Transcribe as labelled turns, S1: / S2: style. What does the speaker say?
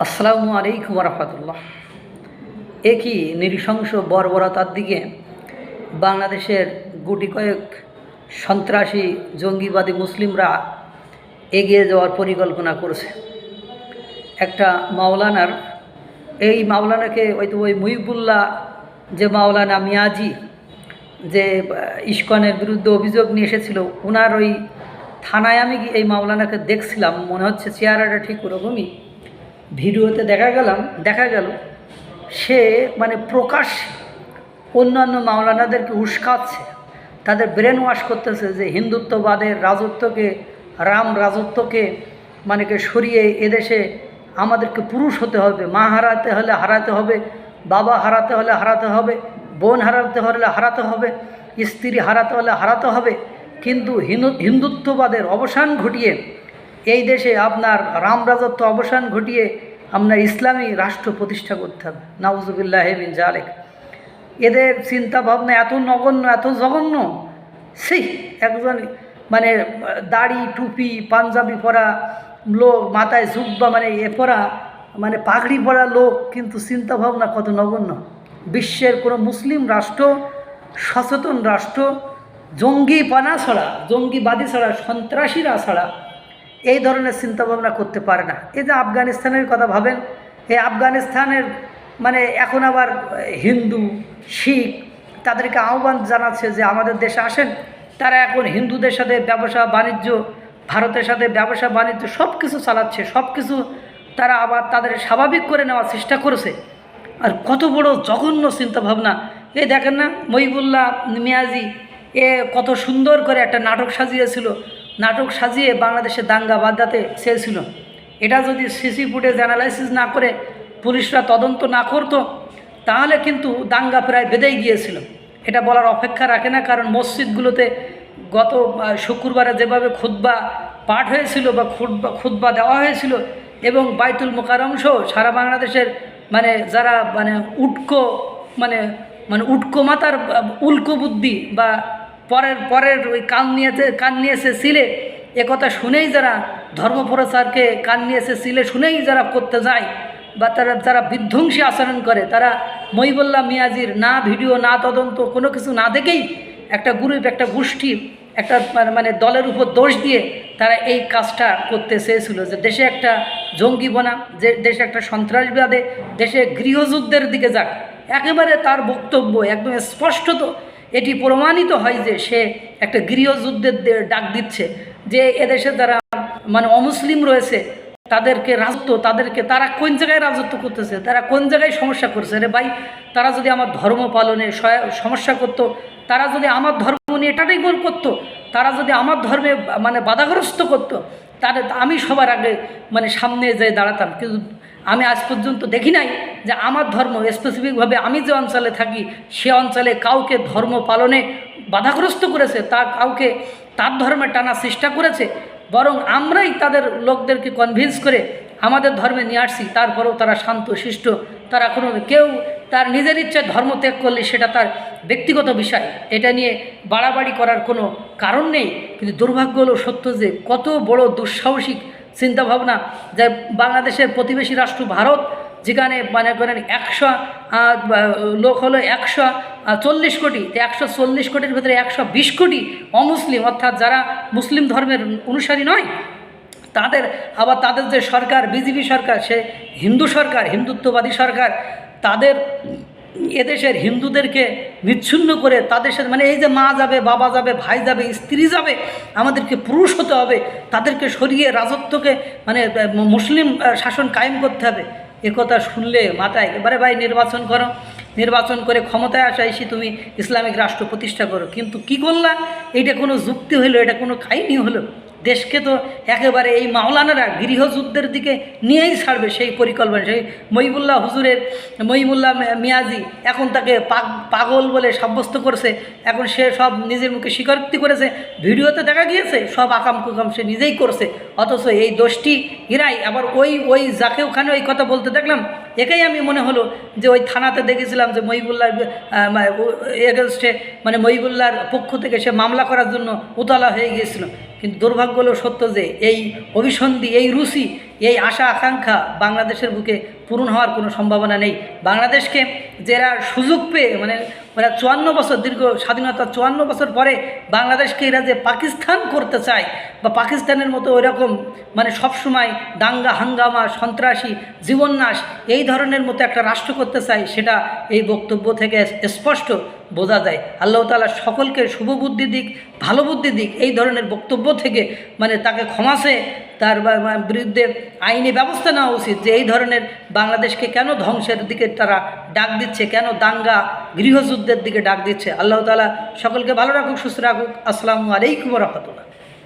S1: আসসালামু আলাইকুম রহমতুল্লাহ। একই নৃশংস বর্বরতার দিকে বাংলাদেশের গুটি কয়েক সন্ত্রাসী জঙ্গিবাদী মুসলিমরা এগিয়ে যাওয়ার পরিকল্পনা করেছে। একটা মাওলানার, এই মাওলানাকে ওই মুহিবুল্লাহ, যে মাওলানা মিয়াজি, যে ইস্কনের বিরুদ্ধে অভিযোগ নিয়ে এসেছিল, ওনার ওই থানায় আমি এই মাওলানাকে দেখছিলাম, মনে হচ্ছে চেহারাটা ঠিক ওরকমই। ভিডিওতে দেখা গেল সে মানে প্রকাশ অন্যান্য মাওলানাদেরকে উস্কাচ্ছে, তাদের ব্রেন ওয়াশ করতেছে যে হিন্দুত্ববাদের রাজত্বকে, রাম রাজত্বকে সরিয়ে এদেশে আমাদেরকে পুরুষ হতে হবে, মা হারাতে হলে হারাতে হবে, বাবা হারাতে হলে হারাতে হবে, বোন হারাতে হলে হারাতে হবে, স্ত্রী হারাতে হলে হারাতে হবে। কিন্তু হিন্দুত্ববাদের অবসান ঘটিয়ে এই দেশে আপনার রাম রাজত্ব অবসান ঘটিয়ে আপনার ইসলামী রাষ্ট্র প্রতিষ্ঠা করতে হবে। নাউজুবিল্লাহি মিন জালিক। এদের চিন্তা ভাবনা এত নগণ্য, এত জঘন্য। সেই একজন দাড়ি টুপি পাঞ্জাবি পরা লোক, মাথায় জুব্বা পরা পাগড়ি পরা লোক, কিন্তু চিন্তা ভাবনা কত নগণ্য। বিশ্বের কোনো মুসলিম রাষ্ট্র, সচেতন রাষ্ট্র জঙ্গিবাদী ছাড়া, সন্ত্রাসীরা ছাড়া এই ধরনের চিন্তাভাবনা করতে পারে না। এই যে আফগানিস্তানের কথা ভাবেন, এই আফগানিস্তানের এখন আবার হিন্দু শিখ তাদেরকে আহ্বান জানাচ্ছে যে আমাদের দেশে আসেন। তারা এখন হিন্দুদের সাথে ব্যবসা বাণিজ্য, ভারতের সাথে ব্যবসা বাণিজ্য সব কিছু চালাচ্ছে, সব কিছু তারা আবার তাদের স্বাভাবিক করে নেওয়ার চেষ্টা করেছে। আর কত বড় জঘন্য চিন্তাভাবনা! এই দেখেন না, মহিবুল্লাহ মিয়াজি কত সুন্দর করে একটা নাটক সাজিয়েছিল, নাটক সাজিয়ে বাংলাদেশে দাঙ্গা বাঁধাতে চেয়েছিল। এটা যদি সিসি ফুটেজ অ্যানালাইসিস না করে পুলিশরা তদন্ত না করতো, তাহলে কিন্তু দাঙ্গা প্রায় বেঁধেই গিয়েছিল। এটা বলার অপেক্ষা রাখে না, কারণ মসজিদগুলোতে গত শুক্রবারে যেভাবে খুতবা পাঠ হয়েছিল বা খুতবা দেওয়া হয়েছিল, এবং বাইতুল মোকাররম সহ সারা বাংলাদেশের যারা উটকো মাতার উল্কো বুদ্ধি বা পরের ওই কান নিয়েছে সিলে, একথা শুনেই যারা ধর্মপ্রচারকে কান নিয়েছে সিলে শুনেই যারা করতে যায় বা যারা বিধ্বংসী আচরণ করে, তারা মহিবুল্লাহ মিয়াজির না ভিডিও, না তদন্ত, কোনো কিছু না দেখেই একটা গ্রুপ, একটা গোষ্ঠী, একটা দলের উপর দোষ দিয়ে তারা এই কাজটা করতে চেয়েছিল, যে দেশে একটা জঙ্গিবনা, যে দেশে একটা সন্ত্রাসবাদে, দেশে গৃহযুদ্ধের দিকে যাক। একেবারে তার বক্তব্য একদম স্পষ্টত এটি প্রমাণিত হয় যে সে একটা গৃহযুদ্ধের ডাক দিচ্ছে, যে এদেশে যারা অমুসলিম রয়েছে তাদেরকে রাজত্ব, তারা কোন জায়গায় রাজত্ব করতেছে, তারা কোন জায়গায় সমস্যা করছে। রে ভাই, তারা যদি আমার ধর্ম পালনে সমস্যা করত, তারা যদি আমার ধর্ম নিয়ে এটাই গোল করতো, তারা যদি আমার ধর্মে বাধাগ্রস্ত করতো, তাহলে আমি সবার আগে সামনে যেয়ে দাঁড়াতাম। কিন্তু আমি আজ পর্যন্ত দেখি নাই যে আমার ধর্ম, স্পেসিফিকভাবে আমি যে অঞ্চলে থাকি সে অঞ্চলে কাউকে ধর্ম পালনে বাধাগ্রস্ত করেছে, কাউকে তার ধর্মে টানার চেষ্টা করেছে। বরং আমরাই তাদের লোকদেরকে কনভিন্স করে আমাদের ধর্মে নিয়ে আসছি। তারপরেও তারা শান্ত শিষ্ট, তারা কেউ তার নিজের ইচ্ছায় ধর্ম ত্যাগ করলে সেটা তার ব্যক্তিগত বিষয়, এটা নিয়ে বাড়াবাড়ি করার কোনো কারণ নেই। কিন্তু দুর্ভাগ্য হলো সত্য যে কত বড় দুঃসাহসিক চিন্তাভাবনা, যে বাংলাদেশের প্রতিবেশী রাষ্ট্র ভারত, যেখানে করেন 100 লোক হলো 140 কোটি, 140 কোটির ভেতরে 120 কোটি অমুসলিম, অর্থাৎ যারা মুসলিম ধর্মের অনুসারী নয়। তাদের যে সরকার, বিজেপি সরকার, সে হিন্দু সরকার, হিন্দুত্ববাদী সরকার, তাদের এদেশের হিন্দুদেরকে বিচ্ছিন্ন করে তাদের সাথে এই যে মা যাবে, বাবা যাবে, ভাই যাবে, স্ত্রী যাবে, আমাদেরকে পুরুষ হতে হবে, তাদেরকে সরিয়ে রাজত্বকে মুসলিম শাসন কায়েম করতে হবে। একথা শুনলে মাথায় এবারে ভাই নির্বাচন করে ক্ষমতায় আসা এসে তুমি ইসলামিক রাষ্ট্র প্রতিষ্ঠা করো। কিন্তু কি করলা? এটা কোনো যুক্তি হলো? এটা কোনো কাহিনী হলো? দেশকে তো একেবারে এই মাওলানারা গৃহযুদ্ধের দিকে নিয়েই ছাড়বে সেই পরিকল্পনা। সেই মহিবুল্লাহ মিয়াজি এখন তাকে পাগল বলে সাব্যস্ত করেছে। এখন সে সব নিজের মুখে স্বীকারোক্তি করেছে, ভিডিওতে দেখা গিয়েছে সব আকাম কুকাম সে নিজেই করছে। অথচ এই দোষটি এরাই আবার ওই যাকে ওখানে ওই কথা বলতে দেখলাম, একেই আমি মনে হলো যে ওই থানাতে দেখেছিলাম যে মহিবুল্লাহর এগেনস্টে মহিবুল্লাহর পক্ষ থেকে সে মামলা করার জন্য উতলা হয়ে গিয়েছিল। কিন্তু দুর্ভাগ্য হলো সত্য যে এই অভিসন্ধি, এই রুচি, এই আশা আকাঙ্ক্ষা বাংলাদেশের বুকে পূরণ হওয়ার কোনো সম্ভাবনা নেই। বাংলাদেশকে যারা সুযোগ পেয়ে মানে ওরা 54 বছর, দীর্ঘ স্বাধীনতা 54 বছর পরে বাংলাদেশকে এরা যে পাকিস্তান করতে চায় বা পাকিস্তানের মতো ওইরকম মানে সবসময় দাঙ্গা হাঙ্গামা, সন্ত্রাসী, জীবননাশ এই ধরনের মতো একটা রাষ্ট্র করতে চায়, সেটা এই বক্তব্য থেকে স্পষ্ট বোঝা যায়। আল্লাহ তাআলা সকলকে শুভ বুদ্ধি দিক, ভালো বুদ্ধি দিক। এই ধরনের বক্তব্য থেকে মানে তাকে ক্ষমাসে তার বিরুদ্ধে আইনি ব্যবস্থা নেওয়া উচিত যে এই ধরনের বাংলাদেশকে কেন ধ্বংসের দিকে তারা ডাক দিচ্ছে, কেন দাঙ্গা গৃহযুদ্ধের দিকে ডাক দিচ্ছে। আল্লাহ তাআলা সকলকে ভালো রাখুক, সুস্থ রাখুক। আসসালামু আলাইকুম ওয়া রাহমাতুল্লাহ।